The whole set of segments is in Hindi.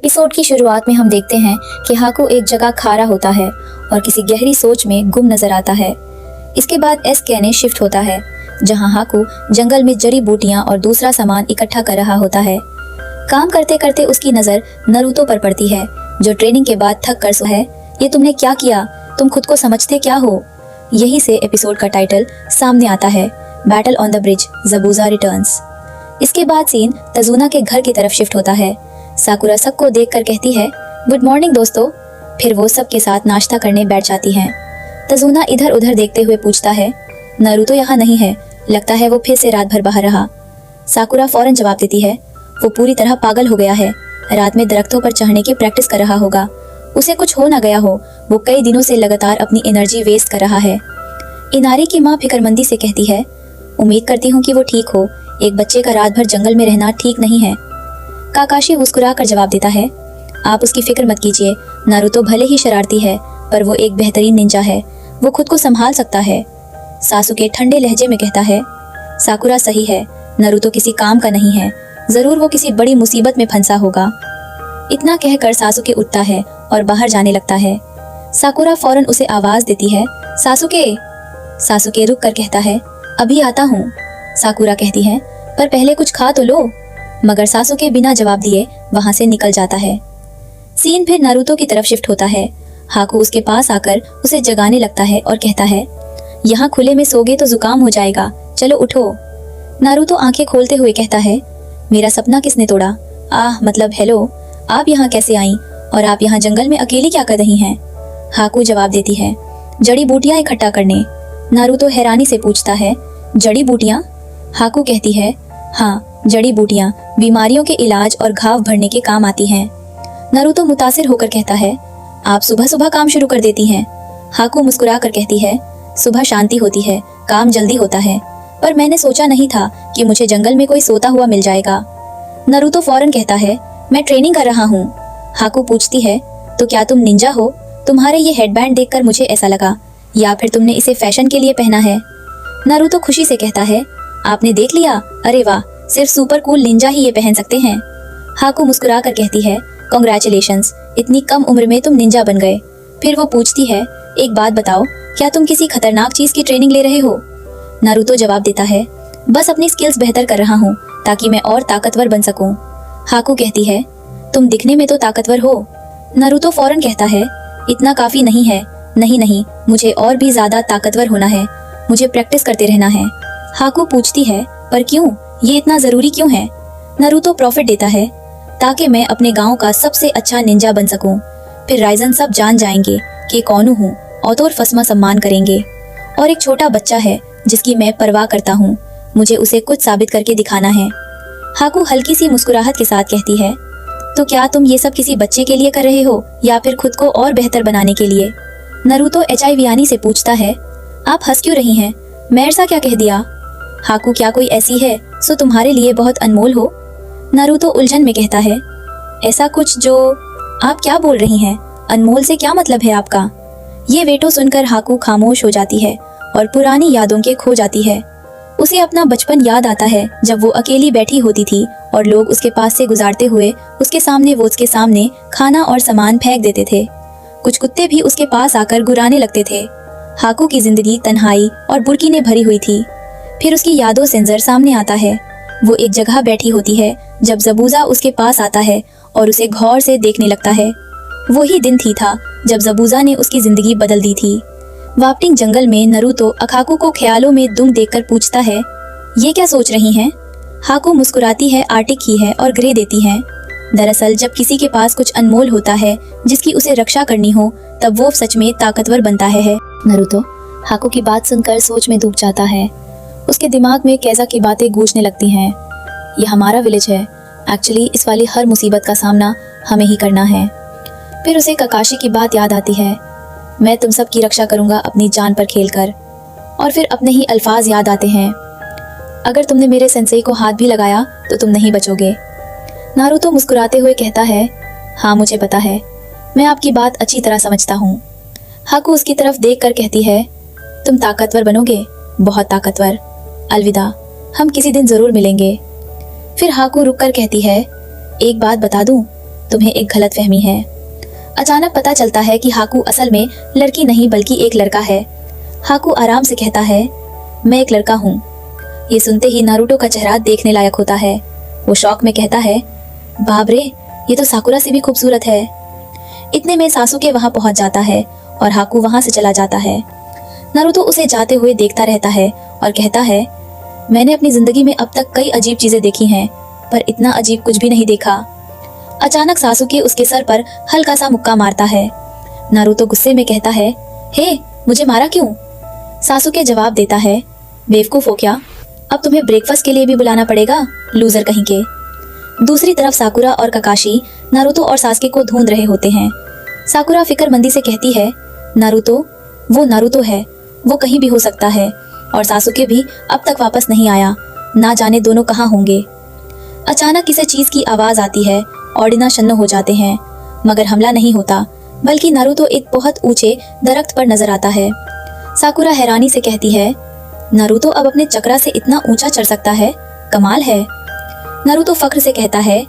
एपिसोड की शुरुआत में हम देखते हैं कि हाकू एक जगह खड़ा होता है और किसी गहरी सोच में गुम नजर आता है। इसके बाद एसकेने शिफ्ट होता है जहां हाकू जंगल में जड़ी बूटियां और दूसरा सामान इकट्ठा कर रहा होता है। काम करते करते उसकी नजर नारुतो पर पड़ती है जो ट्रेनिंग के बाद थक कर सो है। ये तुमने क्या किया? तुम खुद को समझते क्या हो? यही से एपिसोड का टाइटल सामने आता है, battle on the bridge, Zabuza returns. इसके बाद सीन तजुना के घर की तरफ शिफ्ट होता है। साकुरा सबको देखकर कहती है, गुड मॉर्निंग दोस्तों। फिर वो सबके साथ नाश्ता करने बैठ जाती हैं। तजुना इधर उधर देखते हुए पूछता है, नारुतो यहाँ नहीं है, लगता है वो फिर से रात भर बाहर रहा। साकुरा फौरन जवाब देती है, वो पूरी तरह पागल हो गया है, रात में दरख्तों पर चढ़ने की प्रैक्टिस कर रहा होगा। उसे कुछ हो ना गया हो, वो कई दिनों से लगातार अपनी एनर्जी वेस्ट कर रहा है। इनारी की माँ फिक्रमंदी से कहती है, उम्मीद करती हूँ कि वो ठीक हो, एक बच्चे का रात भर जंगल में रहना ठीक नहीं है। काकाशी मुस्कुरा कर जवाब देता है, आप उसकी फिक्र मत कीजिए, नारुतो भले ही शरारती है पर वो एक बेहतरीन निंजा है, वो खुद को संभाल सकता है। सासुके ठंडे लहजे में कहता है, साकुरा सही है, नारुतो किसी काम का नहीं है, जरूर वो किसी बड़ी मुसीबत में फंसा होगा। इतना कहकर सासुके उठता है और बाहर जाने लगता है। साकुरा फौरन उसे आवाज देती है, सासुके। सासुके रुक कर कहता है, अभी आता हूँ। साकुरा कहती है, पर पहले कुछ खा तो लो। मगर सासुके बिना जवाब दिए वहां से निकल जाता है। सीन फिर नारुतो की तरफ शिफ्ट होता है। हाकू उसके पास आकर उसे जगाने लगता है और कहता है, यहाँ खुले में सोगे तो जुकाम हो जाएगा, चलो उठो। नारुतो आंखें खोलते हुए कहता है, मेरा सपना किसने तोड़ा? मतलब हेलो, आप यहाँ कैसे आई और आप यहाँ जंगल में अकेली क्या कर रही हैं? हाकू जवाब देती है, जड़ी बूटियां इकट्ठा करने। नारुतो हैरानी से पूछता है, जड़ी बूटियां? हाकू कहती है, हाँ, जड़ी बूटियां बीमारियों के इलाज और घाव भरने के काम आती हैं। नारुतो मुतासिर होकर कहता है, आप सुबह सुबह काम शुरू कर देती हैं। हाकू मुस्कुरा कर कहती है, सुबह शांति होती है, काम जल्दी होता है, पर मैंने सोचा नहीं था कि मुझे जंगल में कोई सोता हुआ मिल जाएगा। नारुतो फौरन कहता है, मैं ट्रेनिंग कर रहा हूँ। हाकू पूछती है, तो क्या तुम निंजा हो? तुम्हारे ये हेडबैंड देखकर मुझे ऐसा लगा, या फिर तुमने इसे फैशन के लिए पहना है? नारुतो खुशी से कहता है, आपने देख लिया? अरे वाह, सिर्फ सुपर कूल निंजा ही ये पहन सकते हैं। हाकू मुस्कुरा कर कहती है, कांग्रेचुलेशंस, इतनी कम उम्र में तुम निंजा बन गए। फिर वो पूछती है, एक बात बताओ, क्या तुम किसी खतरनाक चीज की ट्रेनिंग ले रहे हो? नारुतो जवाब देता है, बस अपनी स्किल्स बेहतर कर रहा हूँ ताकि मैं और ताकतवर बन सकूं। हाकू कहती है, तुम दिखने में तो ताकतवर हो। नारुतो फौरन कहता है, इतना काफी नहीं है, नहीं, मुझे और भी ज्यादा ताकतवर होना है, मुझे प्रैक्टिस करते रहना है। हाकू पूछती है, पर क्यों? ये इतना जरूरी क्यों है? नारुतो प्रॉफिट देता है, ताकि मैं अपने गांव का सबसे अच्छा निंजा बन सकूं। फिर राइजन सब जान जाएंगे कि कौन हूँ, और फसमा सम्मान करेंगे। और एक छोटा बच्चा है जिसकी मैं परवाह करता हूँ, मुझे उसे कुछ साबित करके दिखाना है। हाकू हल्की सी मुस्कुराहट के साथ कहती है, तो क्या तुम ये सब किसी बच्चे के लिए कर रहे हो या फिर खुद को और बेहतर बनाने के लिए? नारुतो एचआईवियानी से पूछता है, आप हंस क्यों रही हैं? मैं ऐसा क्या कह दिया? हाकू, क्या कोई ऐसी है सो तुम्हारे लिए बहुत अनमोल हो? नारुतो उलझन में कहता है, ऐसा कुछ जो? आप क्या बोल रही हैं? अनमोल से क्या मतलब है आपका? ये वेटो सुनकर हाकू खामोश हो जाती है और पुरानी यादों के खो जाती है। उसे अपना बचपन याद आता है जब वो अकेली बैठी होती थी और लोग उसके पास से गुजारते हुए उसके सामने वो उसके सामने खाना और सामान फेंक देते थे। कुछ कुत्ते भी उसके पास आकर गुराने लगते थे। हाकू की जिंदगी तन्हाई और बुरकी ने भरी हुई थी। फिर उसकी यादों सेंसर सामने आता है। वो एक जगह बैठी होती है जब ज़बूज़ा उसके पास आता है और उसे गौर से देखने लगता है। वही दिन थी था जब ज़बूज़ा ने उसकी जिंदगी बदल दी थी। वापटिंग जंगल में नारुतो अखाकू को ख्यालों में दुम देखकर पूछता है, ये क्या सोच रही हैं? हाकू मुस्कुराती है, आर्टिक ही है और ग्रे देती है। दरअसल जब किसी के पास कुछ अनमोल होता है जिसकी उसे रक्षा करनी हो, तब वो सच में ताकतवर बनता है। नारुतो हाकू की बात सुनकर सोच में डूब जाता है। उसके दिमाग में कैसा की बातें गूंजने लगती हैं। ये हमारा विलेज है, एक्चुअली इस वाली हर मुसीबत का सामना हमें ही करना है। फिर उसे काकाशी की बात याद आती है, मैं तुम सब की रक्षा करूंगा अपनी जान पर खेलकर। और फिर अपने ही अल्फाज याद आते हैं, अगर तुमने मेरे सेंसेई को हाथ भी लगाया तो तुम नहीं बचोगे। नारुतो मुस्कुराते हुए कहता है, हाँ मुझे पता है, मैं आपकी बात अच्छी तरह समझता हूँ। हाकू उसकी तरफ देख कर कहती है, तुम ताकतवर बनोगे, बहुत ताकतवर। अलविदा, हम किसी दिन जरूर मिलेंगे। फिर हाकू रुक कर कहती है, एक बात बता दूं, तुम्हें एक गलतफहमी है। अचानक पता चलता है कि हाकू असल में लड़की नहीं बल्कि एक लड़का है। हाकू आराम से कहता है, मैं एक लड़का हूँ। ये सुनते ही नारुतो का चेहरा देखने लायक होता है। वो शौक में कहता है, बाप रे, ये तो साकुरा से भी खूबसूरत है। इतने में सासुके वहां पहुंच जाता है और हाकू वहां से चला जाता है। नारुतो उसे जाते हुए देखता रहता है और कहता है, मैंने अपनी जिंदगी में अब तक कई अजीब चीजें देखी हैं, पर इतना अजीब कुछ भी नहीं देखा। अचानक सासुके उसके सर पर हल्का सा मुक्का मारता है। नारुतो गुस्से में कहता है, हे, मुझे मारा क्यों? सासुके जवाब देता है, बेवकूफ हो क्या? अब तुम्हें ब्रेकफास्ट के लिए भी बुलाना पड़ेगा, लूजर कहीं के। दूसरी तरफ साकुरा और ककाशी नारुतो और सासुके को ढूंढ रहे होते हैं। साकुरा फिक्रमंदी से कहती है, नारुतो, वो नारुतो है, वो कहीं भी हो सकता है, और सासुके भी अब तक वापस नहीं आया, ना जाने दोनों कहाँ होंगे। अचानक किसी चीज की आवाज आती है और डिना शन्न हो जाते हैं, मगर हमला नहीं होता, बल्कि नारुतो एक बहुत ऊंचे दरख्त पर नजर आता है। साकुरा हैरानी से कहती है, नारुतो अब अपने चक्रा से इतना ऊंचा चढ़ सकता है, कमाल है। नारुतो फख्र से कहता है,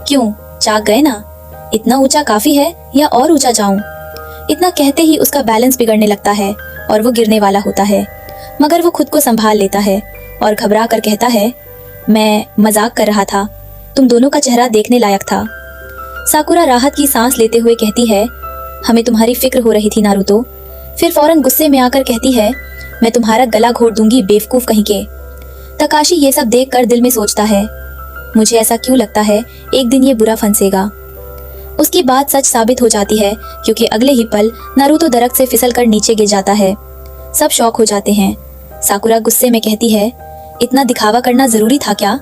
क्यों, चाक गए ना? इतना ऊंचा काफी है या और ऊंचा जाऊं? इतना कहते ही उसका बैलेंस बिगड़ने लगता है और वो गिरने वाला होता है, मगर वो खुद को संभाल लेता है और घबरा कर कहता है, मैं मजाक कर रहा था, तुम दोनों का चेहरा देखने लायक था। साकुरा राहत की सांस लेते हुए कहती है, हमें तुम्हारी फिक्र हो रही थी नारुतो। फिर फौरन गुस्से में आकर कहती है, मैं तुम्हारा गला घोट दूंगी, बेवकूफ कहीं के। तकाशी ये सब देखकर दिल में सोचता है, मुझे ऐसा क्यों लगता है एक दिन ये बुरा फंसेगा। उसकी बात सच साबित हो जाती है, क्योंकि अगले ही पल नारुतो दरख्त से फिसलकर नीचे गिर जाता है। सब शॉक हो जाते हैं। साकुरा गुस्से में कहती है, इतना दिखावा करना जरूरी था क्या?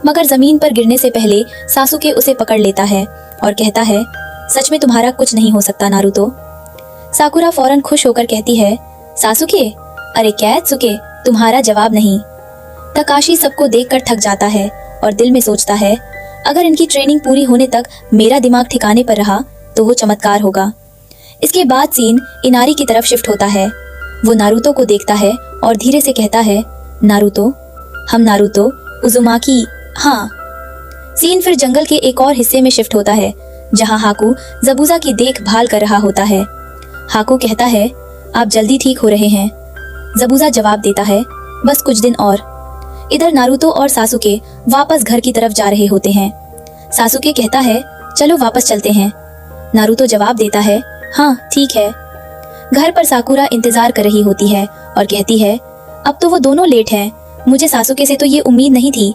मगर जमीन पर गिरने से पहले सासुके उसे पकड़ लेता है और कहता है, सच में तुम्हारा कुछ नहीं हो सकता नारुतो। साकुरा फौरन खुश होकर कहती है, सासुके, अरे कैत्सुके, तुम्हारा जवाब नहीं। तकाशी सबको देखकर थक जाता है और दिल में सोचता है, अगर इनकी ट्रेनिंग पूरी होने तक मेरा दिमाग ठिकाने पर रहा तो वो चमत्कार होगा। इसके बाद सीन इनारी की तरफ शिफ्ट होता है। वो नारुतो को देखता है और धीरे से कहता है, नारुतो, हम नारुतो उजुमाकी। हाँ। सीन फिर जंगल के एक और हिस्से में शिफ्ट होता है, जहाँ हाकू जबूजा की देखभाल कर रहा होता है। हाकू कहता है, आप जल्दी ठीक हो रहे हैं। जबूजा जवाब देता है, बस कुछ दिन और। इधर नारुतो और सासुके वापस घर की तरफ जा रहे होते हैं। सासुके कहता है, चलो वापस चलते हैं। नारुतो जवाब देता है, हाँ ठीक है। घर पर साकुरा इंतजार कर रही होती है और कहती है, अब तो वो दोनों लेट हैं, मुझे सासुके से तो ये उम्मीद नहीं थी।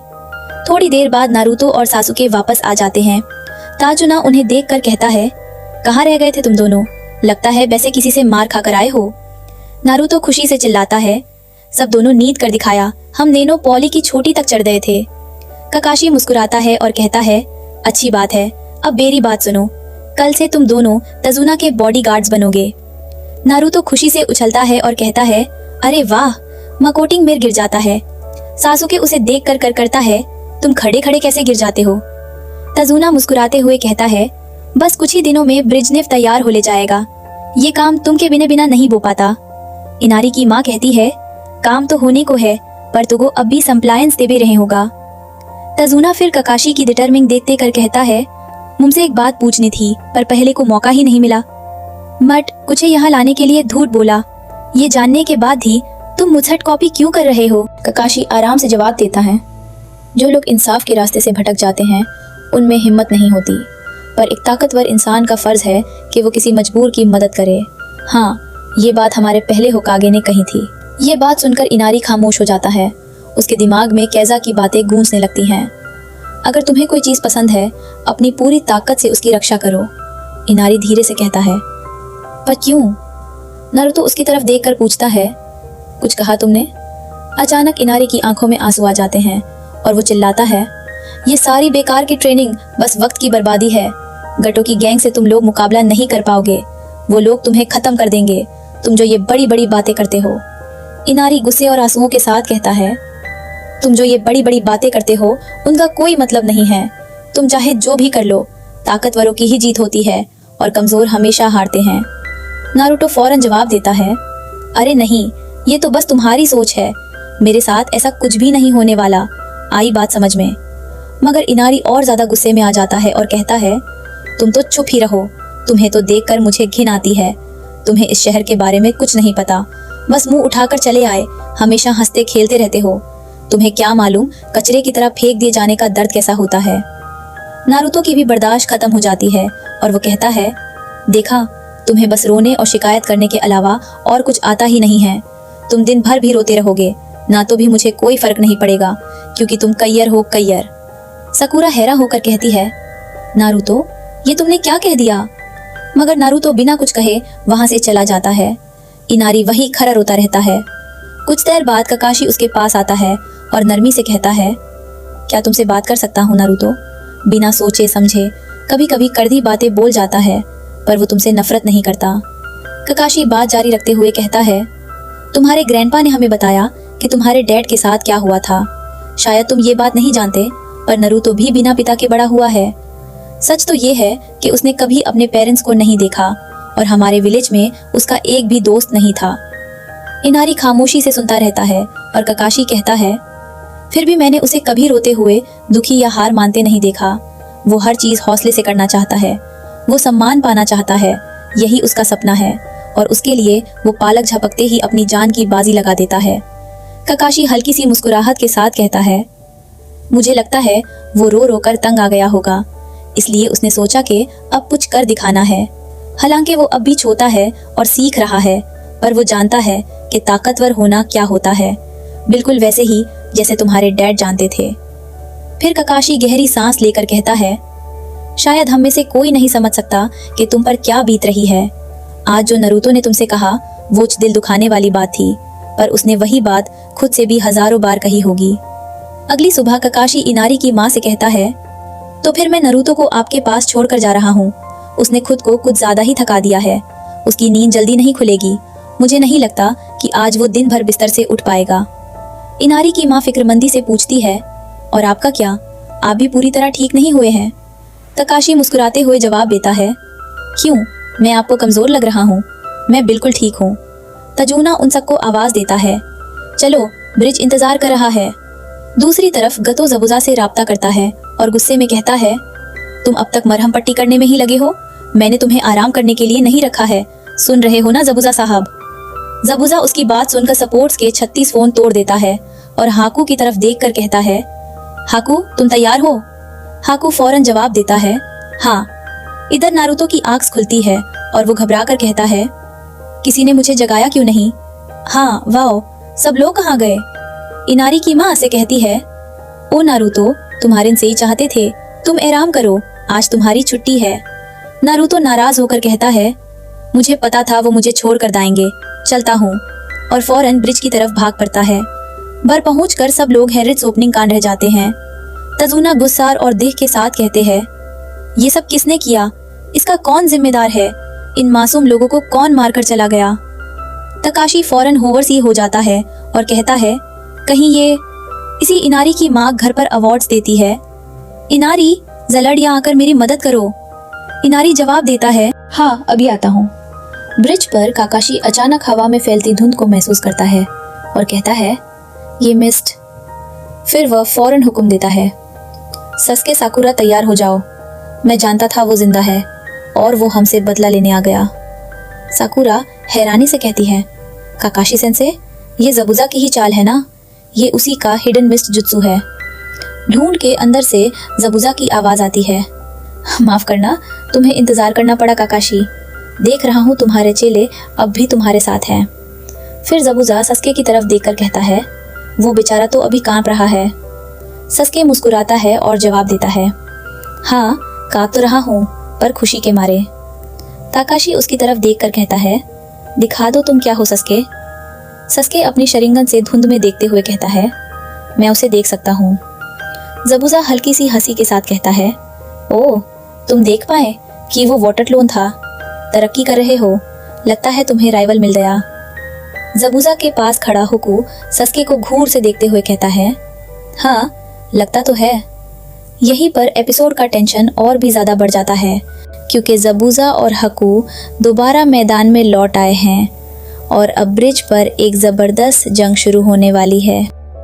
थोड़ी देर बाद नारुतो और सासुके वापस आ जाते हैं। ताजुना उन्हें देखकर कहता है, कहाँ रह गए थे तुम दोनों? लगता है वैसे किसी से मार खाकर आए हो। नारुतो खुशी से चिल्लाता है, सब दोनों नींद कर दिखाया, हम नेनो पॉली की छोटी तक चढ़ गए थे। ककाशी मुस्कुराता है और कहता है, अच्छी बात है, अब मेरी बात सुनो, कल से तुम दोनों तजुना के बॉडीगार्ड्स बनोगे। नारुतो खुशी से उछलता है और कहता है, अरे वाह। मकोटिंग मिर गिर जाता है। सासुके उसे देख कर करता है, तुम खड़े खड़े कैसे गिर जाते हो? तजुना मुस्कुराते हुए कहता है, बस कुछ ही दिनों में ब्रिजनेव तैयार हो ले जाएगा, ये काम तुम के बिना बिना नहीं हो पाता। इनारी की माँ कहती है, काम तो होने को है, पर तुगो अब भी संप्लायंस देवे रहे होगा। तजुना फिर ककाशी की डिटर्मिंग देखते कर कहता है, मुझसे एक बात पूछनी थी, पर पहले को मौका ही नहीं मिला। मट कुछ यहाँ लाने के लिए झूठ बोला, ये जानने के बाद ही तुम मुझसे कॉपी क्यों कर रहे हो? ककाशी आराम से जवाब देता है, जो लोग इंसाफ के रास्ते से भटक जाते हैं उनमें हिम्मत नहीं होती, पर एक ताकतवर इंसान का फर्ज है कि वो किसी मजबूर की मदद करे। हाँ, ये बात हमारे पहले होकागे ने कही थी। ये बात सुनकर इनारी खामोश हो जाता है। उसके दिमाग में कैजा की बातें गूंजने लगती हैं। अगर तुम्हें कोई चीज पसंद है, अपनी पूरी ताकत से उसकी रक्षा करो, इनारी धीरे से कहता है। पर क्यों? नारुतो उसकी तरफ देखकर पूछता है, कुछ कहा तुमने? अचानक इनारी की आंखों में आंसू आ जाते हैं और वो चिल्लाता है, ये सारी बेकार की ट्रेनिंग बस वक्त की बर्बादी है। गटो की गैंग से तुम लोग मुकाबला नहीं कर पाओगे, वो लोग तुम्हें खत्म कर देंगे, तुम जो ये बड़ी बड़ी बातें करते हो। इनारी गुस्से और आंसुओं के साथ कहता है, तुम जो ये बड़ी बड़ी बातें करते हो उनका कोई मतलब नहीं है। तुम चाहे जो भी कर लो, ताकतवरों की ही जीत होती है और कमजोर हमेशा हारते हैं। नारुतो फौरन जवाब देता है, अरे नहीं, ये तो बस तुम्हारी सोच है, मेरे साथ ऐसा कुछ भी नहीं होने वाला, आई बात समझ में। मगर इनारी और ज्यादा गुस्से में आ जाता है और कहता है, तुम तो चुप ही रहो, तुम्हें तो देखकर मुझे घिन आती है। तुम्हें इस शहर के बारे में कुछ नहीं पता, बस मुंह उठाकर चले आए, हमेशा हंसते खेलते रहते हो। तुम्हें क्या मालूम कचरे की तरह फेंक दिए जाने का दर्द कैसा होता है। नारुतो की भी बर्दाश्त खत्म हो जाती है और वो कहता है, देखा, तुम्हें बस रोने और शिकायत करने के अलावा और कुछ आता ही नहीं है। तुम दिन भर भी रोते रहोगे ना तो भी मुझे कोई फर्क नहीं पड़ेगा, क्योंकि तुम कैयर हो, कैयर। साकुरा हैरान होकर कहती है, नारुतो, ये तुमने क्या कह दिया? मगर नारुतो बिना कुछ कहे वहां से चला जाता है। इनारी वही खरा रोता रहता है। कुछ देर बाद ककाशी उसके पास आता है और नरमी से कहता है, क्या तुमसे बात कर सकता हूँ नारुतो? बिना सोचे समझे कभी कभी कड़वी बातें बोल जाता है, पर वो तुमसे नफरत नहीं करता। ककाशी बात जारी रखते हुए कहता है, तुम्हारे ग्रैंडपा ने हमें बताया कि तुम्हारे डैड के साथ क्या हुआ था। शायद तुम ये बात नहीं जानते, पर नारुतो भी बिना पिता के बड़ा हुआ है। सच तो ये है कि उसने कभी अपने पेरेंट्स को नहीं देखा और हमारे विलेज में उसका एक भी दोस्त नहीं था। इनारी खामोशी से सुनता रहता है और ककाशी कहता है, फिर भी मैंने उसे कभी रोते हुए, दुखी या हार मानते नहीं देखा। वो हर चीज हौसले से करना चाहता है, वो सम्मान पाना चाहता है, यही उसका सपना है और उसके लिए वो पालक झपकते ही अपनी जान की बाजी लगा देता है। ककाशी हल्की सी मुस्कुराहट के साथ कहता है, मुझे लगता है वो रो रो कर तंग आ गया होगा, इसलिए उसने सोचा कि अब कुछ कर दिखाना है। हालांकि वो अब भी छोटा है और सीख रहा है, पर वो जानता है कि ताकतवर होना क्या होता है, बिल्कुल वैसे ही जैसे तुम्हारे डैड जानते थे। फिर ककाशी गहरी सांस लेकर कहता है, शायद हम में से कोई नहीं समझ सकता कि तुम पर क्या बीत रही है। आज जो नारुतो ने तुमसे कहा वो दिल दुखाने वाली बात थी, पर उसने वही बात खुद से भी हजारों बार कही होगी। अगली सुबह ककाशी इनारी की माँ से कहता है, तो फिर मैं नारुतो को आपके पास छोड़कर जा रहा हूँ। उसने खुद को कुछ ज्यादा ही थका दिया है, उसकी नींद जल्दी नहीं खुलेगी। मुझे नहीं लगता कि आज वो दिन भर बिस्तर से उठ पाएगा। इनारी की माँ फिक्रमंदी से पूछती है, और आपका क्या, आप भी पूरी तरह ठीक नहीं हुए हैं? ककाशी मुस्कुराते हुए जवाब देता है, क्यों, मैं आपको कमजोर लग रहा हूँ? मैं बिल्कुल ठीक हूँ। तजुना उन सबको आवाज देता है, चलो, ब्रिज इंतजार कर रहा है। दूसरी तरफ गतो जबुजा से राब्ता करता है और गुस्से में कहता है, तुम अब तक मरहम पट्टी करने में ही लगे हो, मैंने तुम्हें आराम करने के लिए नहीं रखा है, सुन रहे हो ना जबुजा साहब? जबुजा उसकी बात सुनकर सपोर्ट्स के 36 फोन तोड़ देता है और हाकू की तरफ देखकर कहता है, हाकू, तुम तैयार हो? हाकू फौरन जवाब देता है, हाँ। इधर नारुतो की आंख खुलती है और वो घबरा कर कहता है, किसी ने मुझे जगाया क्यों नहीं? हाँ, वाओ, सब लोग कहाँ गए? इनारी की माँ से कहती है, ओ नारुतो, तुम्हारे से ही चाहते थे, तुम आराम करो, आज तुम्हारी छुट्टी है। नारुतो नाराज होकर कहता है, मुझे पता था वो मुझे छोड़ कर जाएंगे, चलता हूँ, और फौरन ब्रिज की तरफ भाग पड़ता है। बर पहुंचकर सब लोग हैरिट्स ओपनिंग कांड रह जाते हैं। तजुना गुस्सार और देख के साथ कहते हैं, ये सब किसने किया? इसका कौन जिम्मेदार है? इन मासूम लोगों को कौन मारकर चला गया? तकाशी फौरन होवर सी हो जाता है और कहता है, कहीं ये इसी इनारी की माँ घर पर अवार्ड्स देती है। इनारी, जलड यहाँ आकर मेरी मदद करो। इनारी जवाब देता है, हाँ, अभी आता हूँ। ब्रिज पर काकाशी अचानक हवा में फैलती धुंध को महसूस करता है और कहता है, ये मिस्ट। फिर वह फौरन हुक्म देता है, सस्के साकुरा तैयार हो जाओ। मैं जानता था वो जिंदा है और वो हमसे बदला लेने आ गया। साकुरा हैरानी से कहती है, काकाशी सेंसे, ये जबुजा की ही चाल है ना? ये उसी का हिडन मिस्ट जुत्सु है। ढूंढ के अंदर से जबुजा की आवाज आती है, माफ करना, तुम्हें इंतजार करना पड़ा काकाशी। देख रहा हूँ तुम्हारे चेले अब भी तुम्हारे साथ हैं। फिर जबुजा सस्के की तरफ देखकर कहता है, वो बेचारा तो अभी कांप रहा है। सस्के मुस्कुराता है और जवाब देता है, हाँ, कांप तो रहा हूँ, पर खुशी के मारे। काकाशी उसकी तरफ देखकर कहता है, दिखा दो तुम क्या हो सस्के। सस्के अपनी शरिंगन से धुंध में देखते हुए कहता है, मैं उसे देख सकता हूँ। जबुजा हल्की सी हंसी के साथ कहता है, ओह, तुम देख पाए कि वो वाटर क्लोन था? तरक्की कर रहे हो, लगता है तुम्हें राइवल मिल गया। जबुजा के पास खड़ा हुकू सस्के को घूर से देखते हुए कहता है, हाँ, लगता तो है। यहीं पर एपिसोड का टेंशन और भी ज्यादा बढ़ जाता है, क्योंकि जबुजा और हकू दोबारा मैदान में लौट आए हैं और अब ब्रिज पर एक जबरदस्त जंग शुरू होने वाली है।